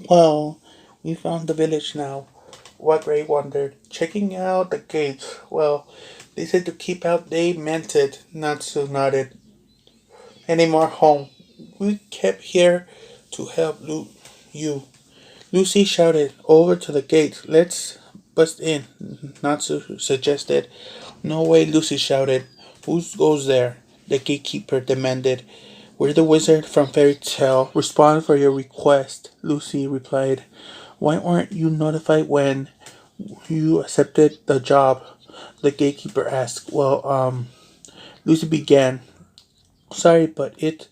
Well, we found the village now. What Gray wondered. Checking out the gates. Well, they said to keep out. They meant it. Natsu nodded. Any more home? We kept here to help you. Lucy shouted over to the gate. Let's bust in, Natsu suggested. No way, Lucy shouted. Who goes there? The gatekeeper demanded. We're the wizard from Fairy Tale. Respond for your request, Lucy replied. Why weren't you notified when you accepted the job? The gatekeeper asked. Lucy began. Sorry, but it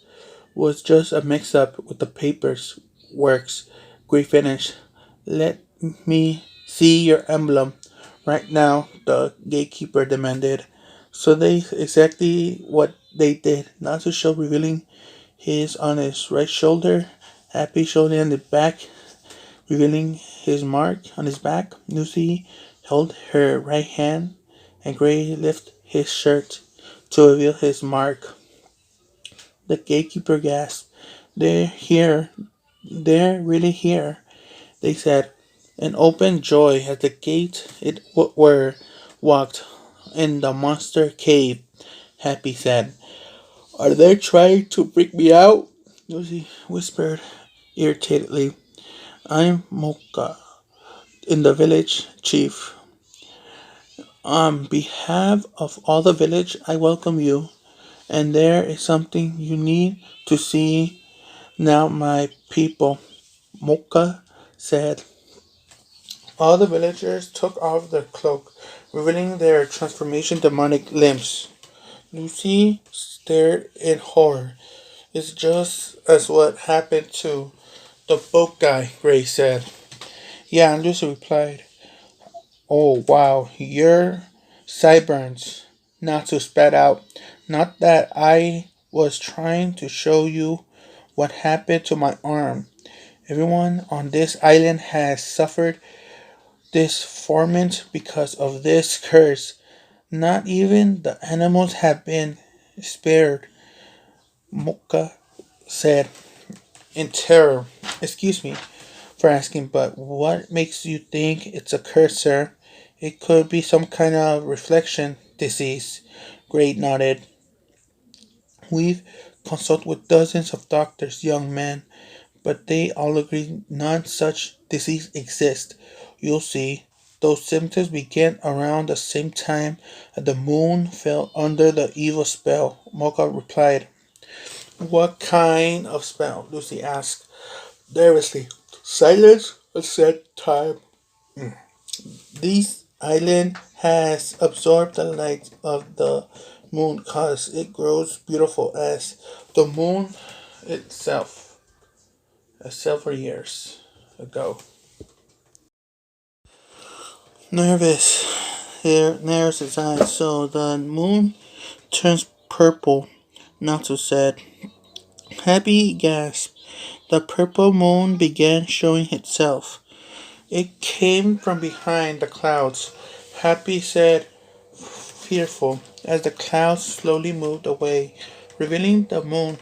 was just a mix up with the papers. Works. Gray finished. Let me see your emblem. Right now, the gatekeeper demanded. So they exactly what they did, not to show revealing his on his right shoulder, Happy showed on the back, revealing his mark on his back. Lucy held her right hand, and Gray lifted his shirt to reveal his mark. The gatekeeper gasped. They're here. They're really here, they said. In open joy as the gate it were walked in the monster cave, Happy said. Are they trying to freak me out? Lucy whispered irritatedly. I'm Mocha, in the village chief. On behalf of all the village, I welcome you. And there is something you need to see now, my people, Mocha said. All the villagers took off their cloak, revealing their transformation demonic limbs. Lucy stared in horror. It's just as what happened to the boat guy, Gray said. Yeah, and Lucy replied. Oh, wow, your sideburns. Not to spat out. Not that I was trying to show you what happened to my arm. Everyone on this island has suffered disfigurement because of this curse. Not even the animals have been spared, Mocha said in terror. Excuse me for asking, but what makes you think it's a curse, sir? It could be some kind of reflection disease. Gray nodded. We've consulted with dozens of doctors, young man, but they all agree none such disease exists. You'll see. Those symptoms began around the same time that the moon fell under the evil spell, Mocha replied. What kind of spell? Lucy asked. Nervously. Silence a set time. This island has absorbed the light of the moon cause it grows beautiful as the moon itself several years ago. Nervous. Here narrows his eyes so the moon turns purple. Not so sad. Happy gasped. The purple moon began showing itself. It came from behind the clouds. Happy said, fearful, as the clouds slowly moved away, revealing the moon,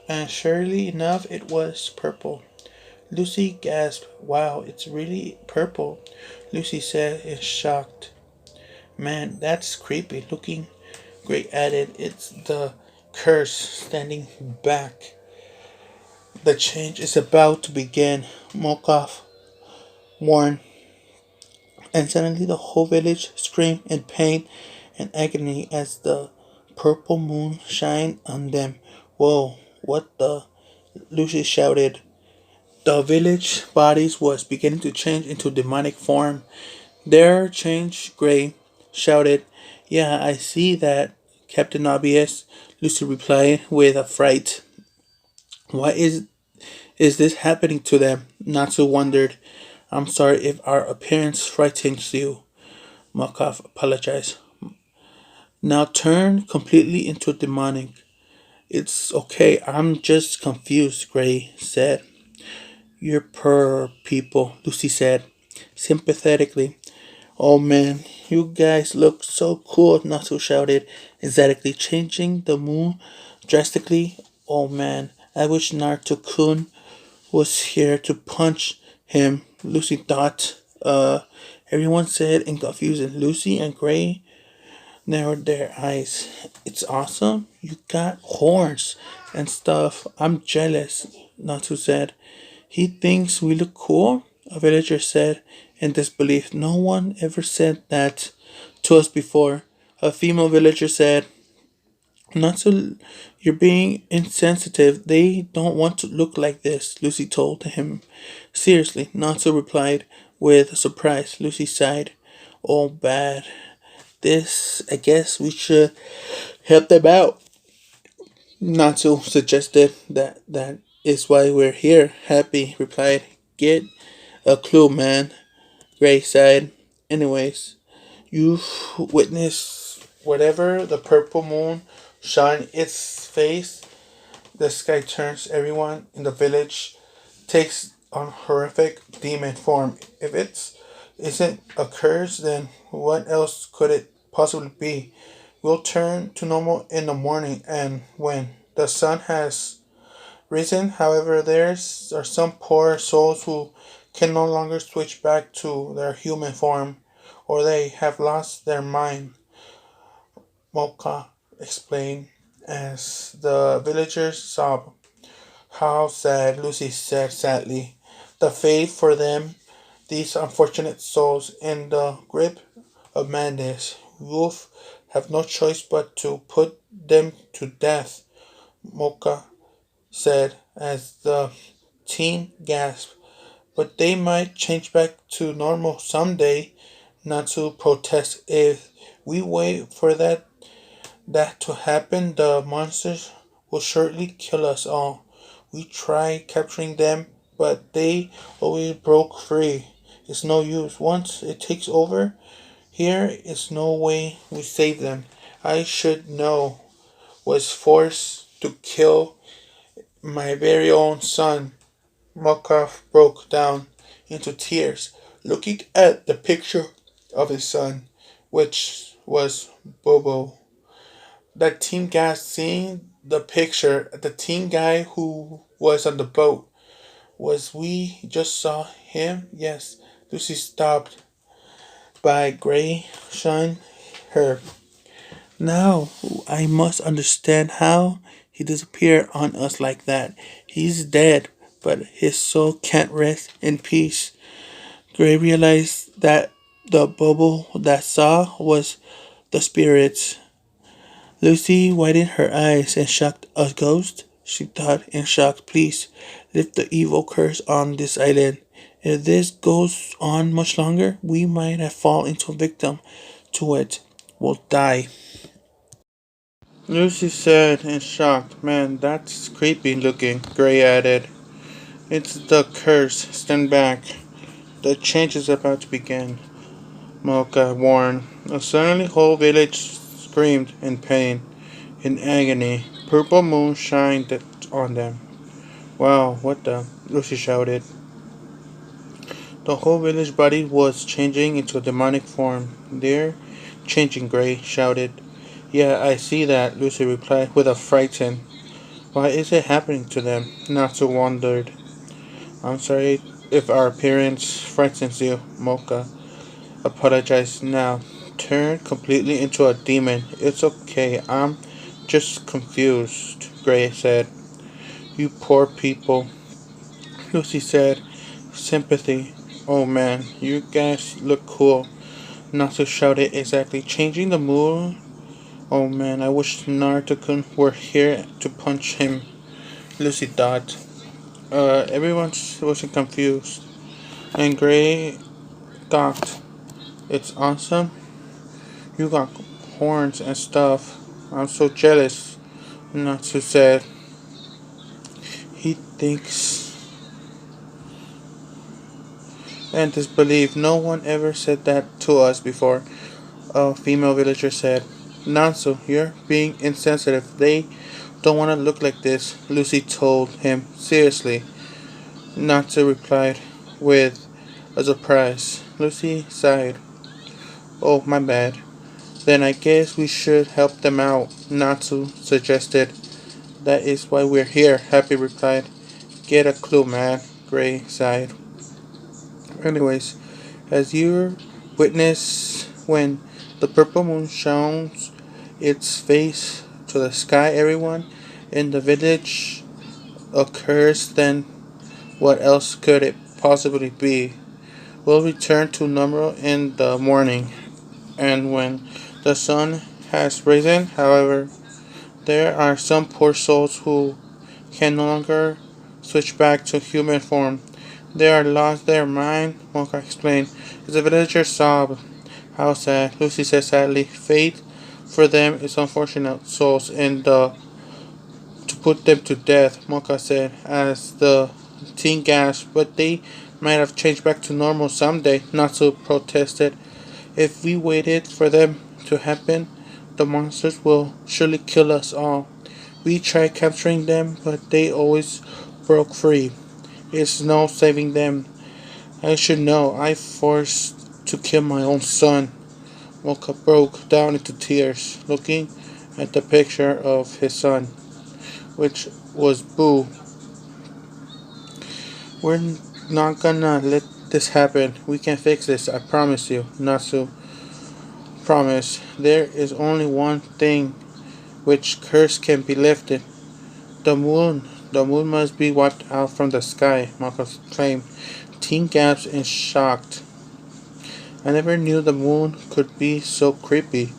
and surely enough it was purple. Lucy gasped, wow, it's really purple. Lucy said in shocked. Man, that's creepy looking. Gray added, it's the curse standing back. The change is about to begin, Mokov warned, and suddenly the whole village screamed in pain and agony as the purple moon shined on them. Whoa, what the? Lucy shouted. The village bodies was beginning to change into demonic form. There, change, Gray shouted. Yeah, I see that, Captain Obvious, Lucy replied with a fright. Why is this happening to them? Natsu wondered. I'm sorry if our appearance frightens you, Markov apologized. Now turn completely into demonic. It's okay, I'm just confused, Gray said. You're poor people, Lucy said, sympathetically. Oh man, you guys look so cool, Natsu shouted, ecstatically changing the moon drastically. Oh man, I wish Naruto-kun was here to punch him. Lucy thought. Everyone said in confusion. Lucy and Gray narrowed their eyes. It's awesome. You got horns and stuff. I'm jealous, Natsu said. He thinks we look cool? A villager said in disbelief. No one ever said that to us before. A female villager said, Natsu, you're being insensitive. They don't want to look like this, Lucy told him. Seriously, Natsu replied with surprise. Lucy sighed. Oh, bad. I guess we should help them out. Natsu suggested that is why we're here. Happy replied. Get a clue, man. Gray sighed. Anyways, you've witnessed whatever the purple moon shine its face. The sky turns everyone in the village takes on horrific demon form. If it isn't a curse, then what else could it possibly be? We'll turn to normal in the morning and when the sun has risen. However, there are some poor souls who can no longer switch back to their human form or they have lost their mind, Mocha explained as the villagers sobbed. How sad, Lucy said sadly. The fate for them, these unfortunate souls in the grip of madness. Wolf have no choice but to put them to death, Mocha said as the teen gasped. But they might change back to normal someday, not to protest. If we wait for that to happen, the monsters will surely kill us all. We tried capturing them, but they always broke free. It's no use. Once it takes over, here is no way we save them. I should know. Was forced to kill my very own son. Mokov broke down into tears, looking at the picture of his son, which was Bobo. That teen guy seeing the picture, the teen guy who was on the boat, was we just saw him? Yes. Lucy stopped by Gray shine her. Now I must understand how he disappeared on us like that. He's dead, but his soul can't rest in peace. Gray realized that the bubble that saw was the spirits. Lucy widened her eyes and shocked. A ghost? She thought in shock. Please, lift the evil curse on this island. If this goes on much longer, we might have fallen into a victim to it. We'll die. Lucy said in shock. Man, that's creepy looking, Gray added. It's the curse. Stand back. The change is about to begin, Mocha warned. Suddenly, whole village screamed in pain, in agony. Purple moon shined on them. Wow, what the? Lucy shouted. The whole village body was changing into a demonic form. They're changing, Gray shouted. Yeah, I see that, Lucy replied with a frighten. Why is it happening to them? Natsu wondered. I'm sorry if our appearance frightens you, Mocha apologized now. Turned completely into a demon. It's okay, I'm just confused, Gray said. You poor people, Lucy said. Sympathy. Oh man, you guys look cool. Natsu shouted exactly, changing the mood. Oh man, I wish Naruto-kun were here to punch him, Lucy thought. Everyone wasn't confused. And Gray thought, it's awesome. You got horns and stuff. I'm so jealous, Natsu said. He thinks and disbelief. No one ever said that to us before, a female villager said. Natsu, you're being insensitive. They don't want to look like this, Lucy told him. Seriously, Natsu replied with a surprise. Lucy sighed. Oh, my bad. Then I guess we should help them out, Natsu suggested. That is why we're here, Happy replied. Get a clue, man, Gray sighed. Anyways, as you witness when the purple moon shows its face to the sky, everyone in the village occurs, then what else could it possibly be? We'll return to normal in the morning, and when the sun has risen, however, there are some poor souls who can no longer switch back to human form. They are lost their mind, Mocha explained. As the villagers sobbed, how sad, Lucy said sadly. Fate for them is unfortunate souls in the to put them to death, Mocha said, as the teen gasped, but they might have changed back to normal someday, Natsu protested. If we waited for them to happen, the monsters will surely kill us all. We tried capturing them, but they always broke free. It's no saving them. I should know. I forced to kill my own son. Mocha broke down into tears, looking at the picture of his son, which was Boo. We're not gonna let this happen. We can fix this, I promise you, Natsu promised. There is only one thing which curse can be lifted. The moon. The moon must be wiped out from the sky, Marcos claimed. Teen gasped in shocked. I never knew the moon could be so creepy,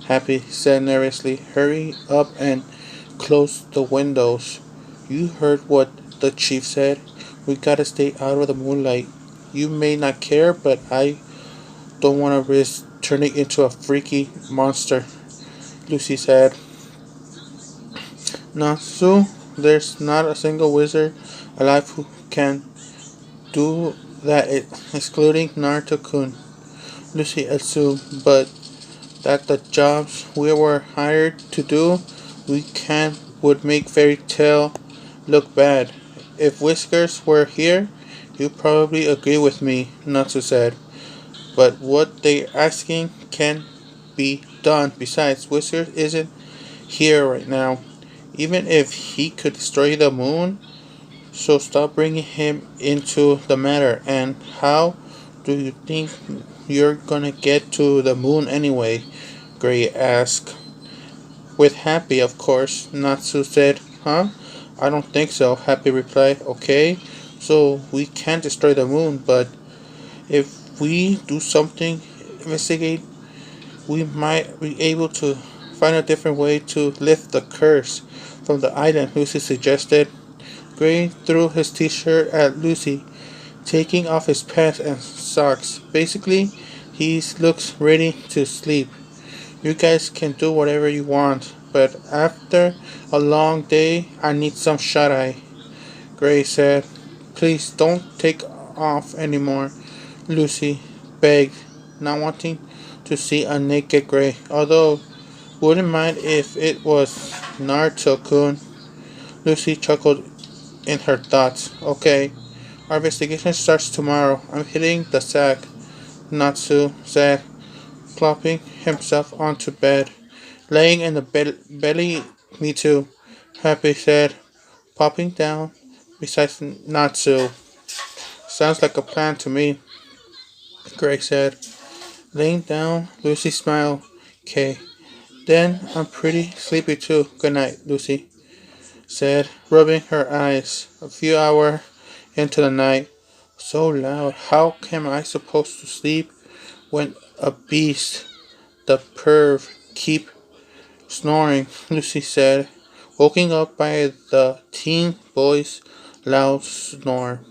Happy said nervously. Hurry up and close the windows. You heard what the chief said. We gotta stay out of the moonlight. You may not care, but I don't want to risk turning into a freaky monster, Lucy said. Natsu, there's not a single wizard alive who can do that, excluding Naruto-kun, Lucy assumed, but that the jobs we were hired to do, we can would make Fairy Tale look bad. If Whiskers were here, you'd probably agree with me, Natsu said. But what they're asking can be done. Besides, Whiskers isn't here right now. Even if he could destroy the moon, so stop bringing him into the matter. And how do you think you're gonna get to the moon anyway? Gray asked. With Happy, of course, Natsu said. Huh? I don't think so, Happy replied. Okay, so we can't destroy the moon, but if we do something, investigate, we might be able to find a different way to lift the curse from the island, Lucy suggested. Gray threw his t-shirt at Lucy, taking off his pants and socks. Basically, he looks ready to sleep. You guys can do whatever you want, but after a long day, I need some shut-eye, Gray said. Please don't take off anymore, Lucy begged, not wanting to see a naked Gray, although wouldn't mind if it was Naruto-kun. Lucy chuckled in her thoughts. Okay, our investigation starts tomorrow. I'm hitting the sack, Natsu said, plopping himself onto bed. Laying in the belly, me too, Happy said, popping down beside Natsu. Sounds like a plan to me, Greg said. Laying down, Lucy smiled. Okay, then I'm pretty sleepy too. Good night, Lucy said, rubbing her eyes. A few hours into the night. So loud. How am I supposed to sleep when a beast, the perv, keep snoring? Lucy said, woken up by the teen boy's loud snore.